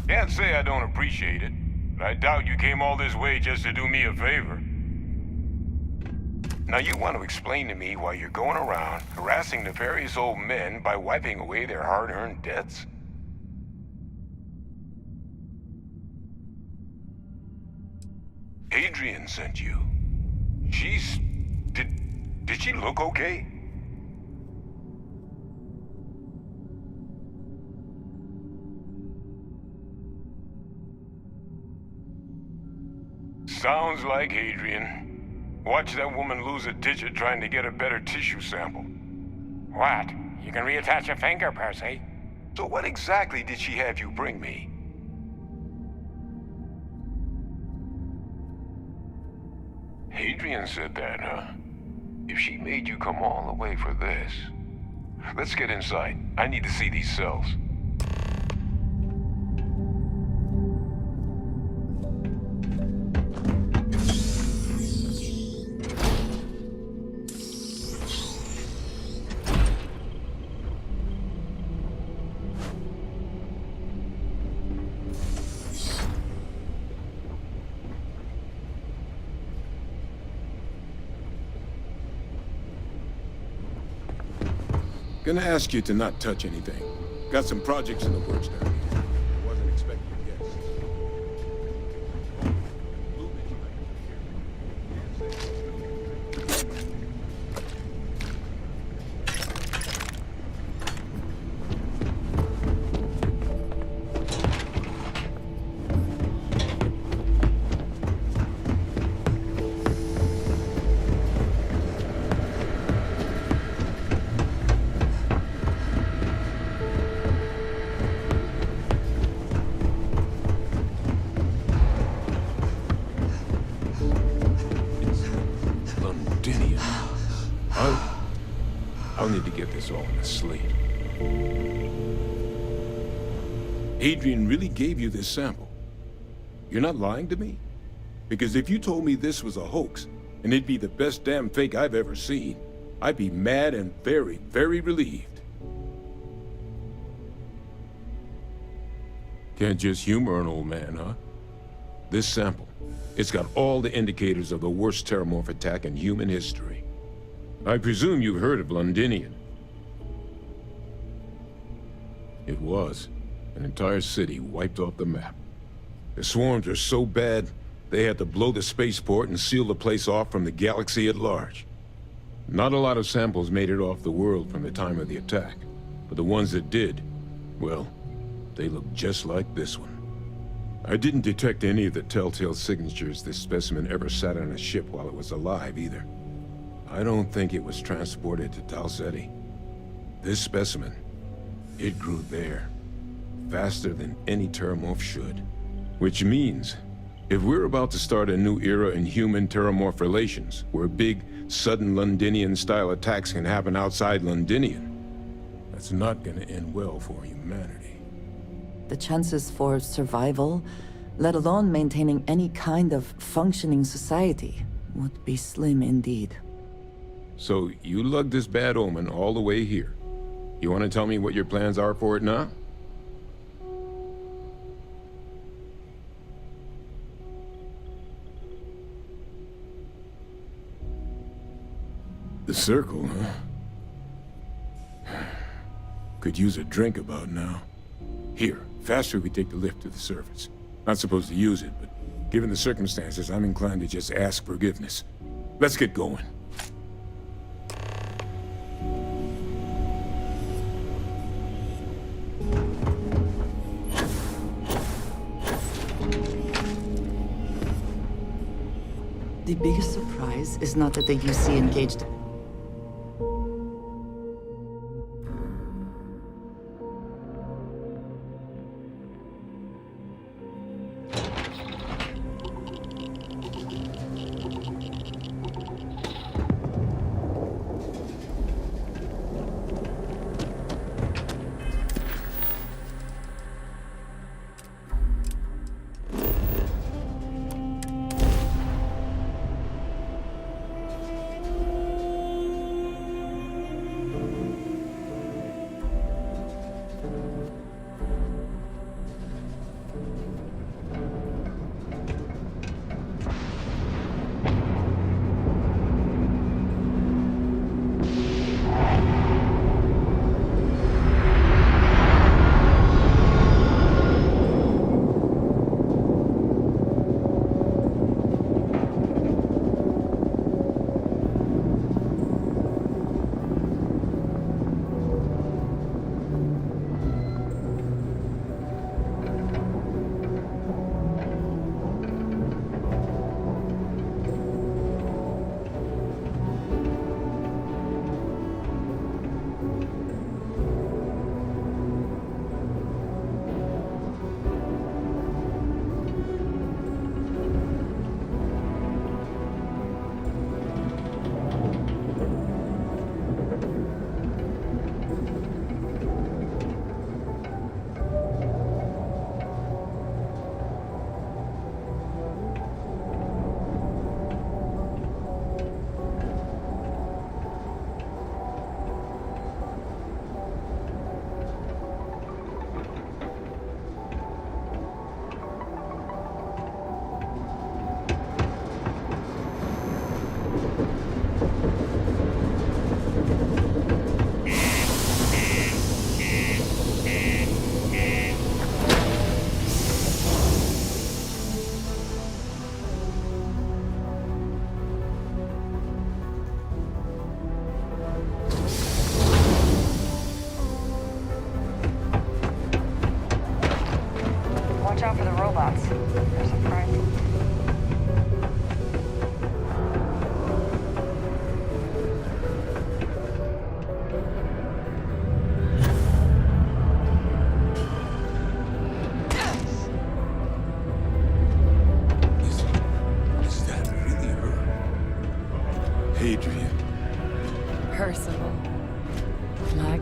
Can't say I don't appreciate it, but I doubt you came all this way just to do me a favor. Now you want to explain to me why you're going around harassing nefarious old men by wiping away their hard-earned debts? Adrian sent you. Did she look okay? Sounds like Adrian. Watch that woman lose a digit trying to get a better tissue sample. What? You can reattach a finger, Percy. So what exactly did she have you bring me? Adrian said that, huh? If she made you come all the way for this... Let's get inside. I need to see these cells. Gonna ask you to not touch anything. Got some projects in the works down here. Wasn't expecting a guest. I'll need to get this all in a slate. Adrian really gave you this sample. You're not lying to me? Because if you told me this was a hoax, and it'd be the best damn fake I've ever seen, I'd be mad and very, very relieved. Can't just humor an old man, huh? This sample, it's got all the indicators of the worst terramorph attack in human history. I presume you've heard of Londinian. It was an entire city wiped off the map. The swarms are so bad, they had to blow the spaceport and seal the place off from the galaxy at large. Not a lot of samples made it off the world from the time of the attack, but the ones that did, well, they look just like this one. I didn't detect any of the telltale signatures this specimen ever sat on a ship while it was alive, either. I don't think it was transported to Tau Ceti. This specimen, it grew there, faster than any terramorph should. Which means, if we're about to start a new era in human-terramorph relations, where big, sudden Londinian-style attacks can happen outside Londinian, that's not gonna end well for humanity. The chances for survival, let alone maintaining any kind of functioning society, would be slim indeed. So, you lugged this bad omen all the way here. You want to tell me what your plans are for it now? The circle, huh? Could use a drink about now. Here, faster we take the lift to the surface. Not supposed to use it, but given the circumstances, I'm inclined to just ask forgiveness. Let's get going. The biggest surprise is not that the UC engaged.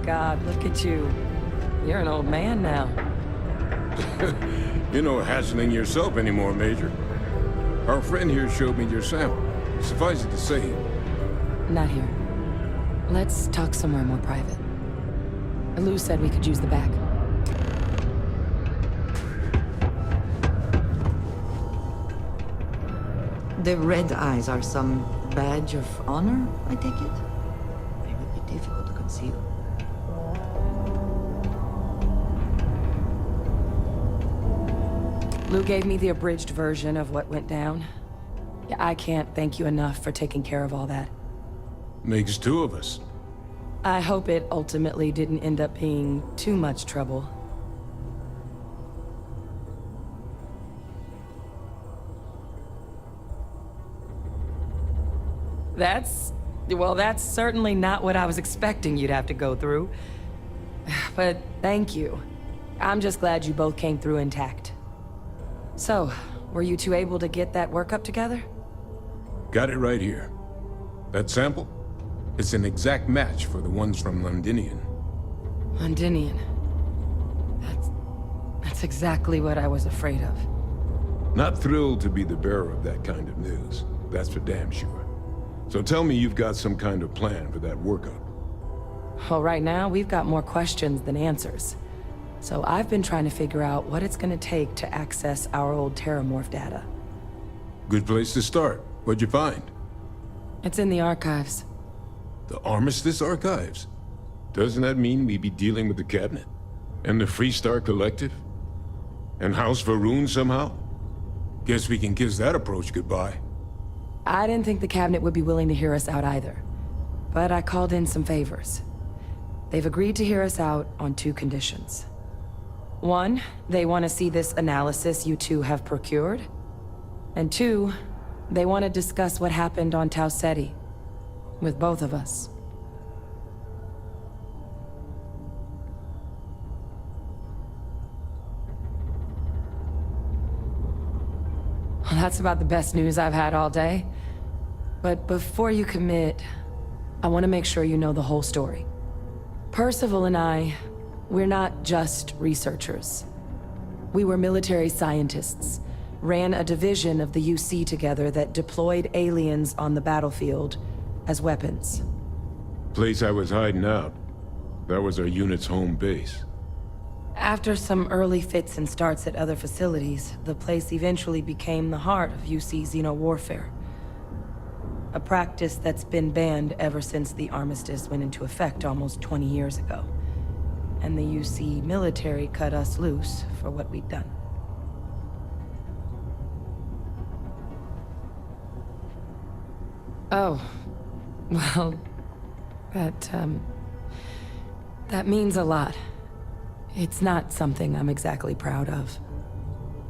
God, look at you. You're an old man now. You're no hassling yourself anymore, Major. Our friend here showed me your sample. Suffice it to say... Not here. Let's talk somewhere more private. Lou said we could use the back. The red eyes are some badge of honor, I take it? They would be difficult to conceal. Lou gave me the abridged version of what went down. Yeah, I can't thank you enough for taking care of all that. Makes two of us. I hope it ultimately didn't end up being too much trouble. That's certainly not what I was expecting you'd have to go through. But thank you. I'm just glad you both came through intact. So, were you two able to get that workup together? Got it right here. That sample? It's an exact match for the ones from Londinian. Londinian. That's exactly what I was afraid of. Not thrilled to be the bearer of that kind of news. That's for damn sure. So tell me you've got some kind of plan for that workup. Well, right now, we've got more questions than answers. So I've been trying to figure out what it's gonna take to access our old Terramorph data. Good place to start. What'd you find? It's in the archives. The Armistice Archives? Doesn't that mean we'd be dealing with the Cabinet? And the Freestar Collective? And House Varun somehow? Guess we can kiss that approach goodbye. I didn't think the Cabinet would be willing to hear us out either. But I called in some favors. They've agreed to hear us out on 2 conditions. 1, they want to see this analysis you two have procured. And 2, they want to discuss what happened on Tau Ceti. With both of us. Well, that's about the best news I've had all day. But before you commit, I want to make sure you know the whole story. Percival and I, we're not just researchers. We were military scientists, ran a division of the UC together that deployed aliens on the battlefield as weapons. Place I was hiding out. That was our unit's home base. After some early fits and starts at other facilities, the place eventually became the heart of UC xeno-warfare. A practice that's been banned ever since the armistice went into effect almost 20 years ago. And the UC military cut us loose for what we'd done. Oh, well, that means a lot. It's not something I'm exactly proud of.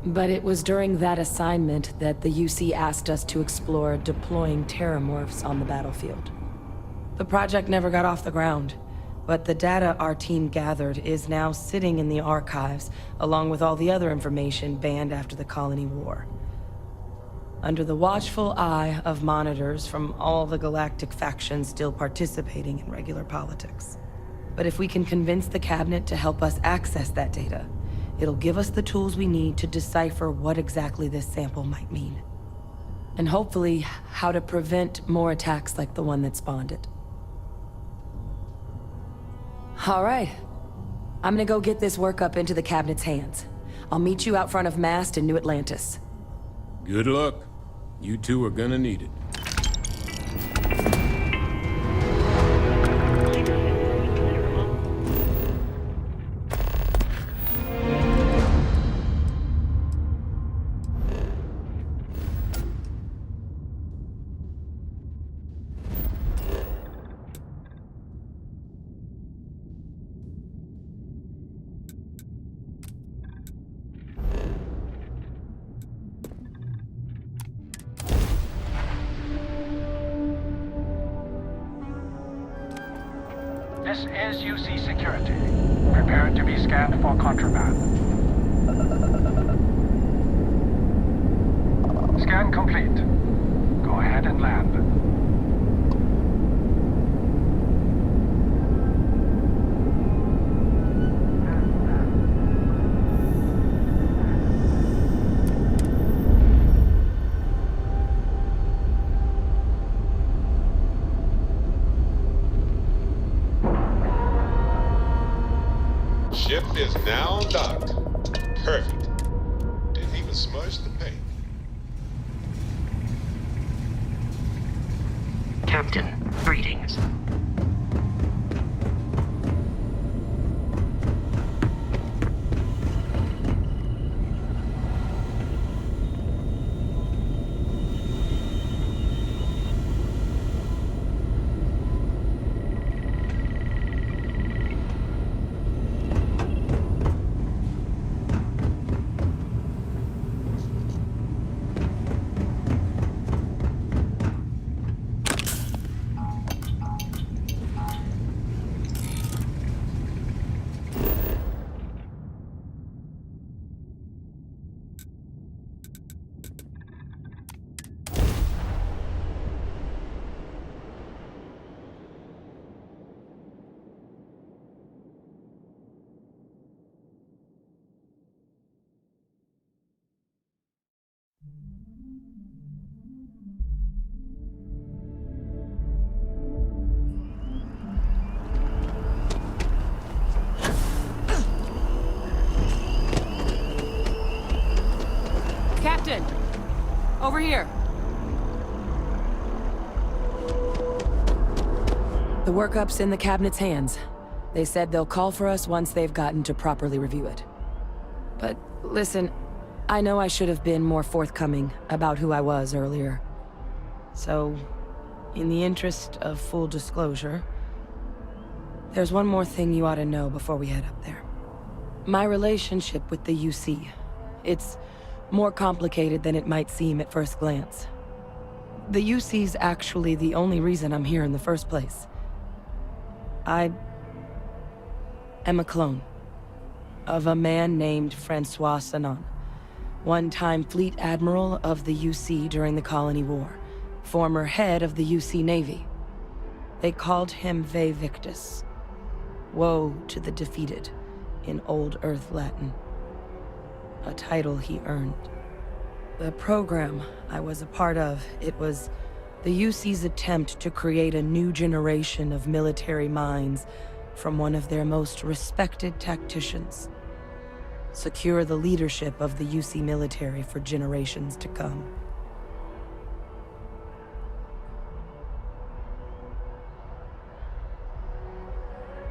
But it was during that assignment that the UC asked us to explore deploying terramorphs on the battlefield. The project never got off the ground, but the data our team gathered is now sitting in the archives, along with all the other information banned after the Colony War. Under the watchful eye of monitors from all the galactic factions still participating in regular politics. But if we can convince the Cabinet to help us access that data, it'll give us the tools we need to decipher what exactly this sample might mean. And hopefully, how to prevent more attacks like the one that spawned it. All right. I'm gonna go get this workup into the Cabinet's hands. I'll meet you out front of Mast in New Atlantis. Good luck. You two are gonna need it. This is UC Security. Prepare to be scanned for contraband. Scan complete. Go ahead and land. is now docked. Perfect. Didn't even smudge the paint. Captain, greetings. Captain! Over here! The workup's in the cabinet's hands. They said they'll call for us once they've gotten to properly review it. But listen, I know I should have been more forthcoming about who I was earlier. So, in the interest of full disclosure, there's one more thing you ought to know before we head up there. My relationship with the UC, it's more complicated than it might seem at first glance. The UC's actually the only reason I'm here in the first place. I am a clone of a man named Francois Sanon, one-time fleet admiral of the UC during the Colony War, former head of the UC Navy. They called him Ve Victus, woe to the defeated, in Old Earth Latin. A title he earned. The program I was a part of, it was the UC's attempt to create a new generation of military minds from one of their most respected tacticians. Secure the leadership of the UC military for generations to come.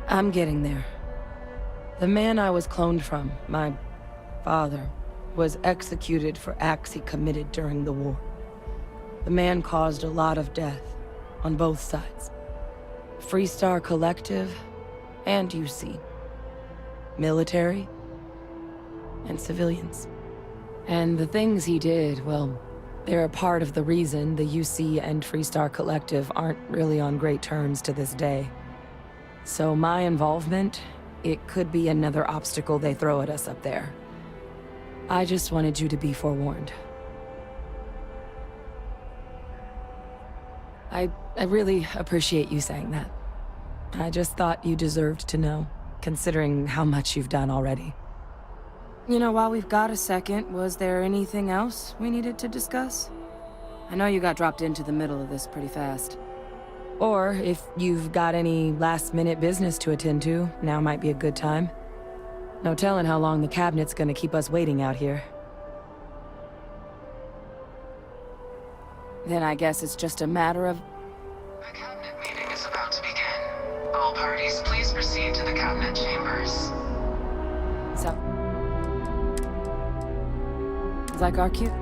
I'm getting there. The man I was cloned from, my father, was executed for acts he committed during the war. The man caused a lot of death, on both sides. Freestar Collective and UC. Military and civilians. And the things he did, well, they're a part of the reason the UC and Freestar Collective aren't really on great terms to this day. So my involvement, it could be another obstacle they throw at us up there. I just wanted you to be forewarned. I really appreciate you saying that. I just thought you deserved to know, considering how much you've done already. You know, while we've got a second, was there anything else we needed to discuss? I know you got dropped into the middle of this pretty fast. Or, if you've got any last-minute business to attend to, now might be a good time. No telling how long the cabinet's gonna keep us waiting out here. Then I guess it's just a matter of... The cabinet meeting is about to begin. All parties, please proceed to the cabinet chambers. So... Like our cue?